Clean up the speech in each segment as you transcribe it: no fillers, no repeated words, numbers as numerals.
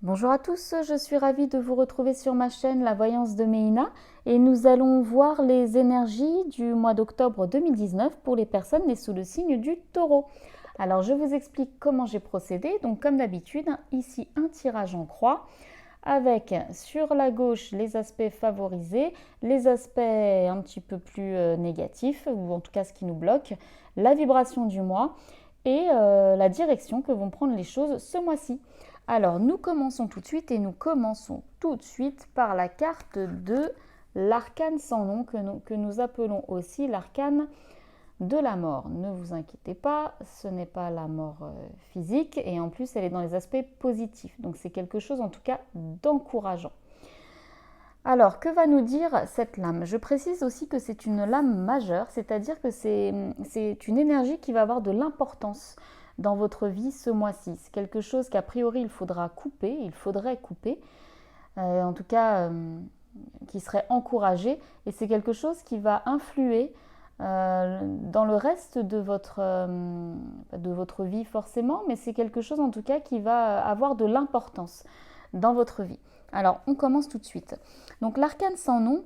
Bonjour à tous, je suis ravie de vous retrouver sur ma chaîne La Voyance de Méina et nous allons voir les énergies du mois d'octobre 2019 pour les personnes nées sous le signe du Taureau. Alors je vous explique comment j'ai procédé. Donc comme d'habitude, ici un tirage en croix avec sur la gauche les aspects favorisés, les aspects un petit peu plus négatifs ou en tout cas ce qui nous bloque, la vibration du mois et la direction que vont prendre les choses ce mois-ci. Alors, nous commençons tout de suite et nous commençons tout de suite par la carte de l'arcane sans nom que nous appelons aussi l'arcane de la mort. Ne vous inquiétez pas, ce n'est pas la mort physique et en plus elle est dans les aspects positifs. Donc c'est quelque chose en tout cas d'encourageant. Alors, que va nous dire cette lame? Je précise aussi que c'est une lame majeure, c'est-à-dire que c'est une énergie qui va avoir de l'importance dans votre vie ce mois-ci. C'est quelque chose qu'a priori il faudrait couper, en tout cas qui serait encouragé, et c'est quelque chose qui va influer dans le reste de votre vie forcément, mais c'est quelque chose en tout cas qui va avoir de l'importance dans votre vie. Alors, on commence tout de suite. Donc, l'arcane sans nom,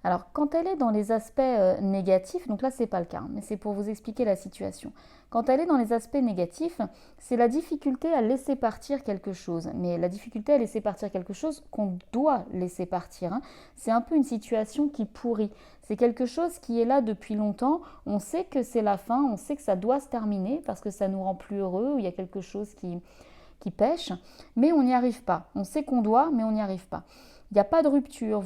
alors quand elle est dans les aspects négatifs, donc là, c'est pas le cas, mais c'est pour vous expliquer la situation. Quand elle est dans les aspects négatifs, c'est la difficulté à laisser partir quelque chose. Mais la difficulté à laisser partir quelque chose qu'on doit laisser partir, hein. C'est un peu une situation qui pourrit. C'est quelque chose qui est là depuis longtemps. On sait que c'est la fin, on sait que ça doit se terminer parce que ça nous rend plus heureux, ou il y a quelque chose qui pêche, mais on n'y arrive pas. On sait qu'on doit, mais on n'y arrive pas. Il n'y a pas de rupture.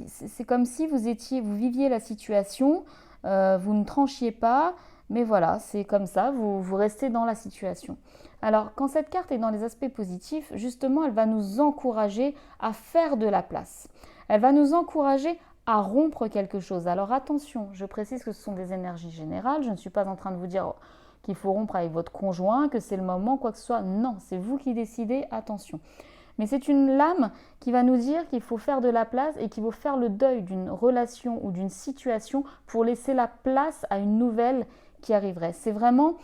C'est comme si vous viviez la situation, vous ne tranchiez pas, mais voilà, c'est comme ça, vous restez dans la situation. Alors, quand cette carte est dans les aspects positifs, justement, elle va nous encourager à faire de la place. Elle va nous encourager à rompre quelque chose. Alors attention, je précise que ce sont des énergies générales. Je ne suis pas en train de vous dire qu'il faut rompre avec votre conjoint, que c'est le moment, quoi que ce soit. Non, c'est vous qui décidez, attention. Mais c'est une lame qui va nous dire qu'il faut faire de la place et qu'il faut faire le deuil d'une relation ou d'une situation pour laisser la place à une nouvelle qui arriverait. C'est vraiment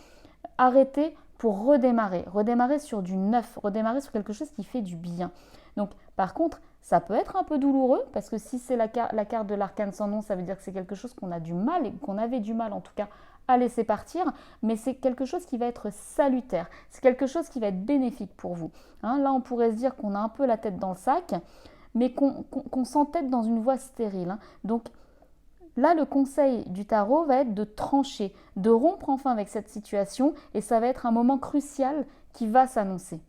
arrêter pour redémarrer sur du neuf, redémarrer sur quelque chose qui fait du bien. Donc, par contre, ça peut être un peu douloureux parce que si c'est la carte de l'arcane sans nom, ça veut dire que c'est quelque chose qu'on a du mal, et qu'on avait du mal en tout cas à laisser partir, mais c'est quelque chose qui va être salutaire, c'est quelque chose qui va être bénéfique pour vous. Hein, là, on pourrait se dire qu'on a un peu la tête dans le sac, mais qu'on s'entête dans une voie stérile. Hein. Donc, là, le conseil du tarot va être de trancher, de rompre enfin avec cette situation, et ça va être un moment crucial qui va s'annoncer.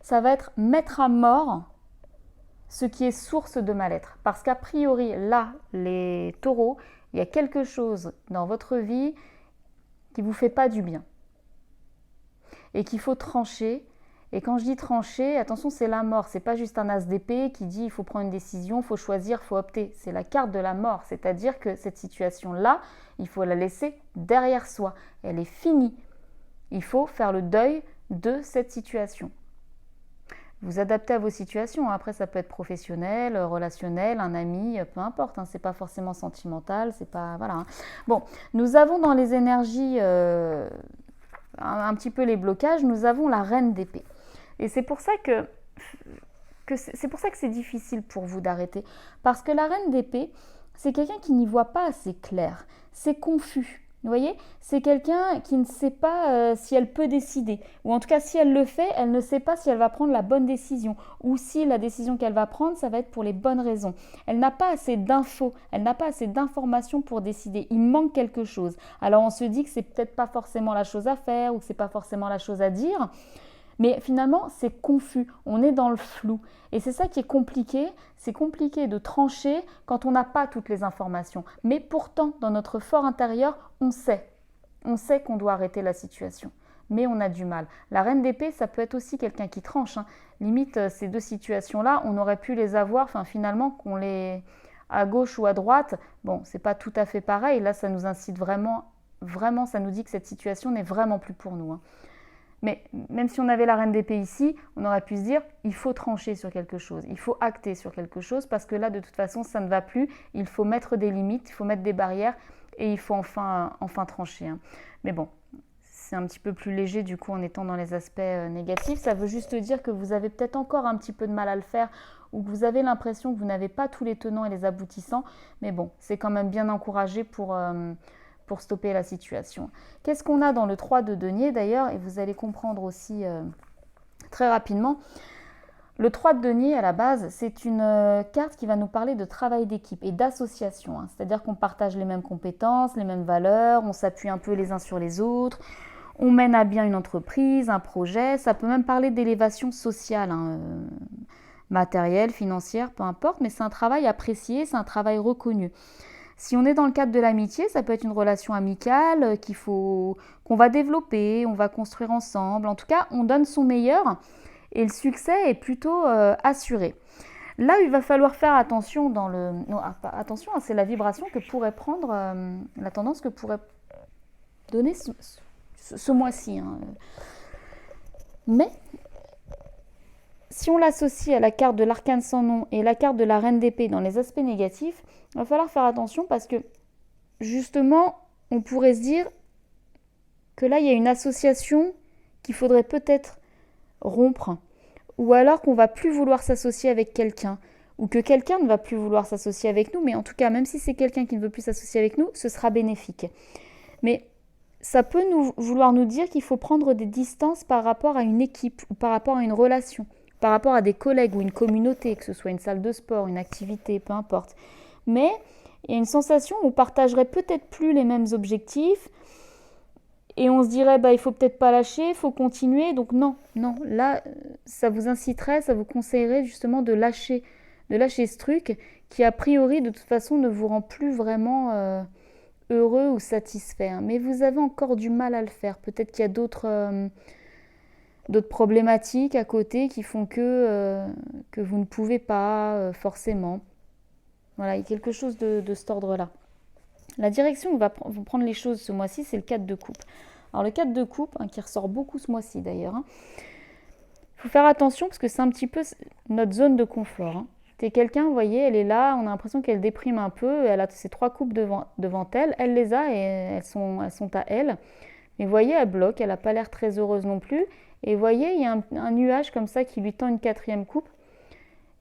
Ça va être mettre à mort ce qui est source de mal-être. Parce qu'a priori, là, les taureaux, il y a quelque chose dans votre vie qui ne vous fait pas du bien et qu'il faut trancher. Et quand je dis trancher, attention, c'est la mort. C'est pas juste un as d'épée qui dit il faut prendre une décision, il faut choisir, il faut opter. C'est la carte de la mort. C'est-à-dire que cette situation-là, il faut la laisser derrière soi. Elle est finie. Il faut faire le deuil de cette situation. Vous adaptez à vos situations. Après, ça peut être professionnel, relationnel, un ami, peu importe. Hein, c'est pas forcément sentimental. C'est pas voilà. Hein. Bon, nous avons dans les énergies un petit peu les blocages. Nous avons la reine d'épée. Et c'est pour ça que c'est difficile pour vous d'arrêter. Parce que la reine d'épée, c'est quelqu'un qui n'y voit pas assez clair. C'est confus. Vous voyez, c'est quelqu'un qui ne sait pas si elle peut décider. Ou en tout cas, si elle le fait, elle ne sait pas si elle va prendre la bonne décision. Ou si la décision qu'elle va prendre, ça va être pour les bonnes raisons. Elle n'a pas assez d'infos, elle n'a pas assez d'informations pour décider. Il manque quelque chose. Alors on se dit que c'est peut-être pas forcément la chose à faire ou que c'est pas forcément la chose à dire. Mais finalement, c'est confus, on est dans le flou. Et c'est ça qui est compliqué, c'est compliqué de trancher quand on n'a pas toutes les informations. Mais pourtant, dans notre fort intérieur, on sait qu'on doit arrêter la situation. Mais on a du mal. La reine d'épée, ça peut être aussi quelqu'un qui tranche. Hein. Limite, ces deux situations-là, on aurait pu les avoir, finalement, qu'on les à gauche ou à droite. Bon, c'est pas tout à fait pareil. Là, ça nous incite vraiment, ça nous dit que cette situation n'est vraiment plus pour nous. Hein. Mais même si on avait la reine d'épée ici, on aurait pu se dire il faut trancher sur quelque chose, il faut acter sur quelque chose parce que là, de toute façon, ça ne va plus. Il faut mettre des limites, il faut mettre des barrières et il faut enfin trancher. Hein. Mais bon, c'est un petit peu plus léger du coup en étant dans les aspects négatifs. Ça veut juste dire que vous avez peut-être encore un petit peu de mal à le faire ou que vous avez l'impression que vous n'avez pas tous les tenants et les aboutissants. Mais bon, c'est quand même bien encouragé pour stopper la situation. Qu'est-ce qu'on a dans le 3 de denier d'ailleurs? Et vous allez comprendre aussi très rapidement. Le 3 de denier, à la base, c'est une carte qui va nous parler de travail d'équipe et d'association. C'est-à-dire qu'on partage les mêmes compétences, les mêmes valeurs, on s'appuie un peu les uns sur les autres, on mène à bien une entreprise, un projet. Ça peut même parler d'élévation sociale, matérielle, financière, peu importe, mais c'est un travail apprécié, c'est un travail reconnu. Si on est dans le cadre de l'amitié, ça peut être une relation amicale qu'on va développer, on va construire ensemble. En tout cas, on donne son meilleur. Et le succès est plutôt assuré. Là où il va falloir faire attention attention, c'est la vibration que pourrait prendre, la tendance que pourrait donner ce mois-ci. Mais, si on l'associe à la carte de l'arcane sans nom et la carte de la reine d'épée dans les aspects négatifs, il va falloir faire attention parce que, justement, on pourrait se dire que là, il y a une association qu'il faudrait peut-être rompre, ou alors qu'on va plus vouloir s'associer avec quelqu'un, ou que quelqu'un ne va plus vouloir s'associer avec nous, mais en tout cas, même si c'est quelqu'un qui ne veut plus s'associer avec nous, ce sera bénéfique. Mais ça peut vouloir nous dire qu'il faut prendre des distances par rapport à une équipe, ou par rapport à une relation, par rapport à des collègues ou une communauté, que ce soit une salle de sport, une activité, peu importe. Mais il y a une sensation où on partagerait peut-être plus les mêmes objectifs, et on se dirait, il faut peut-être pas lâcher, il faut continuer. Donc non, là, ça vous inciterait, ça vous conseillerait justement de lâcher ce truc qui, a priori, de toute façon, ne vous rend plus vraiment heureux ou satisfait. Mais vous avez encore du mal à le faire. Peut-être qu'il y a d'autres problématiques à côté qui font que vous ne pouvez pas forcément. Voilà, il y a quelque chose de cet ordre-là. La direction où vont prendre les choses ce mois-ci, c'est le 4 de coupe. Alors le 4 de coupe, qui ressort beaucoup ce mois-ci d'ailleurs, il faut faire attention parce que c'est un petit peu notre zone de confort. C'est quelqu'un, vous voyez, elle est là, on a l'impression qu'elle déprime un peu, elle a ses 3 coupes devant elle les a et elles sont à elle. Mais vous voyez, elle bloque, elle n'a pas l'air très heureuse non plus. Et vous voyez, il y a un nuage comme ça qui lui tend une 4e coupe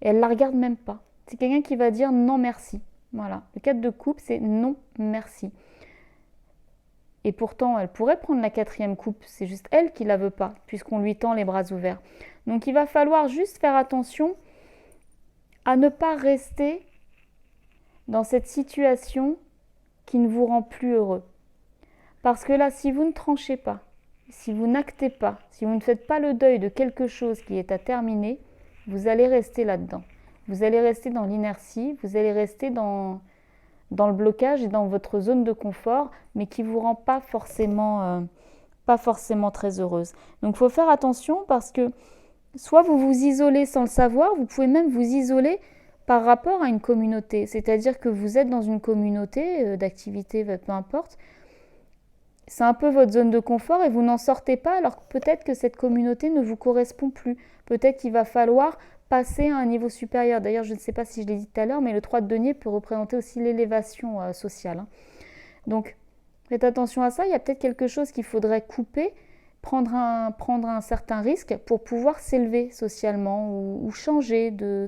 et elle ne la regarde même pas. C'est quelqu'un qui va dire non merci. Voilà, le 4 de coupe, c'est non, merci. Et pourtant, elle pourrait prendre la 4e coupe, c'est juste elle qui ne la veut pas, puisqu'on lui tend les bras ouverts. Donc il va falloir juste faire attention à ne pas rester dans cette situation qui ne vous rend plus heureux. Parce que là, si vous ne tranchez pas, si vous n'actez pas, si vous ne faites pas le deuil de quelque chose qui est à terminer, vous allez rester là-dedans. Vous allez rester dans l'inertie, vous allez rester dans le blocage et dans votre zone de confort, mais qui ne vous rend pas forcément très heureuse. Donc il faut faire attention parce que soit vous vous isolez sans le savoir, vous pouvez même vous isoler par rapport à une communauté. C'est-à-dire que vous êtes dans une communauté d'activité, peu importe, c'est un peu votre zone de confort et vous n'en sortez pas alors que peut-être que cette communauté ne vous correspond plus. Peut-être qu'il va falloir passer à un niveau supérieur. D'ailleurs, je ne sais pas si je l'ai dit tout à l'heure, mais le 3 de denier peut représenter aussi l'élévation sociale. Donc, faites attention à ça. Il y a peut-être quelque chose qu'il faudrait couper, prendre un certain risque pour pouvoir s'élever socialement ou changer de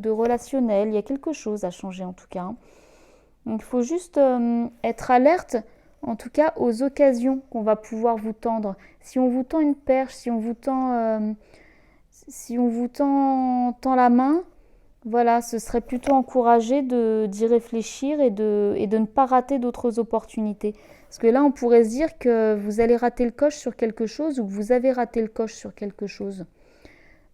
relationnel. Il y a quelque chose à changer en tout cas. Donc, il faut juste être alerte, en tout cas, aux occasions qu'on va pouvoir vous tendre. Si on vous tend une perche, si on vous tend la main, voilà, ce serait plutôt encouragé d'y réfléchir et de ne pas rater d'autres opportunités. Parce que là, on pourrait se dire que vous allez rater le coche sur quelque chose ou que vous avez raté le coche sur quelque chose.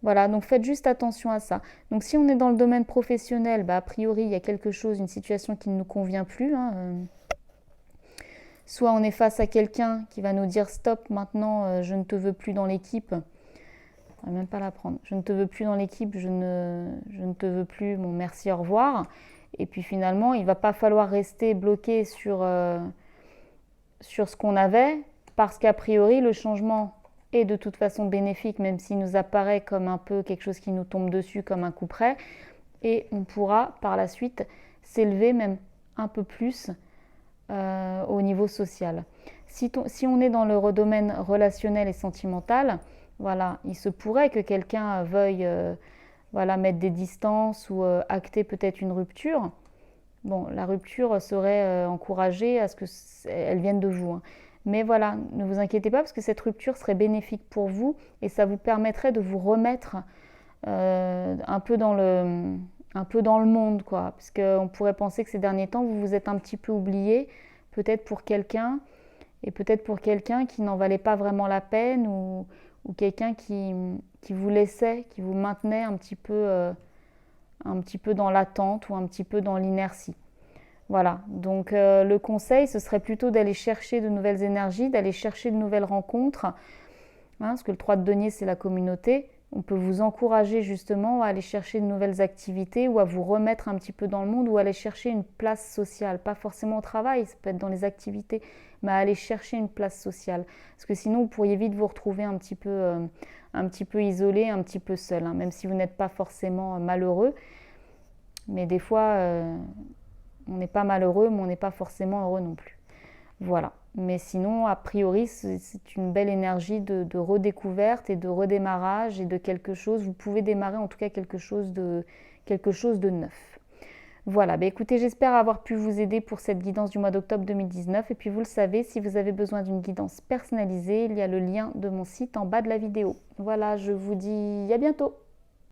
Voilà, donc faites juste attention à ça. Donc si on est dans le domaine professionnel, a priori, il y a quelque chose, une situation qui ne nous convient plus. Soit on est face à quelqu'un qui va nous dire « Stop, maintenant, je ne te veux plus dans l'équipe ». On ne va même pas la prendre. Je ne te veux plus dans l'équipe, je ne te veux plus, bon merci, au revoir. Et puis finalement, il ne va pas falloir rester bloqué sur ce qu'on avait, parce qu'a priori, le changement est de toute façon bénéfique, même s'il nous apparaît comme un peu quelque chose qui nous tombe dessus, comme un coup près. Et on pourra par la suite s'élever même un peu plus au niveau social. Si on est dans le domaine relationnel et sentimental, voilà, il se pourrait que quelqu'un veuille voilà, mettre des distances ou acter peut-être une rupture. Bon, la rupture serait encouragée à ce qu'elle vienne de vous, hein. Mais voilà, ne vous inquiétez pas parce que cette rupture serait bénéfique pour vous et ça vous permettrait de vous remettre un peu dans le monde, quoi. Parce qu'on pourrait penser que ces derniers temps, vous vous êtes un petit peu oublié, peut-être pour quelqu'un, et peut-être pour quelqu'un qui n'en valait pas vraiment la peine, ou quelqu'un qui vous laissait, qui vous maintenait un petit peu dans l'attente ou un petit peu dans l'inertie. Voilà, donc le conseil, ce serait plutôt d'aller chercher de nouvelles énergies, d'aller chercher de nouvelles rencontres, hein, parce que le 3 de denier, c'est la communauté. On peut vous encourager justement à aller chercher de nouvelles activités ou à vous remettre un petit peu dans le monde ou à aller chercher une place sociale, pas forcément au travail, ça peut être dans les activités, mais à aller chercher une place sociale. Parce que sinon, vous pourriez vite vous retrouver un petit peu isolé, un petit peu seul, hein, même si vous n'êtes pas forcément malheureux. Mais des fois, on n'est pas malheureux, mais on n'est pas forcément heureux non plus. Voilà. Mais sinon, a priori, c'est une belle énergie de redécouverte et de redémarrage et de quelque chose. Vous pouvez démarrer en tout cas quelque chose de neuf. Voilà, bah écoutez, j'espère avoir pu vous aider pour cette guidance du mois d'octobre 2019. Et puis vous le savez, si vous avez besoin d'une guidance personnalisée, il y a le lien de mon site en bas de la vidéo. Voilà, je vous dis à bientôt.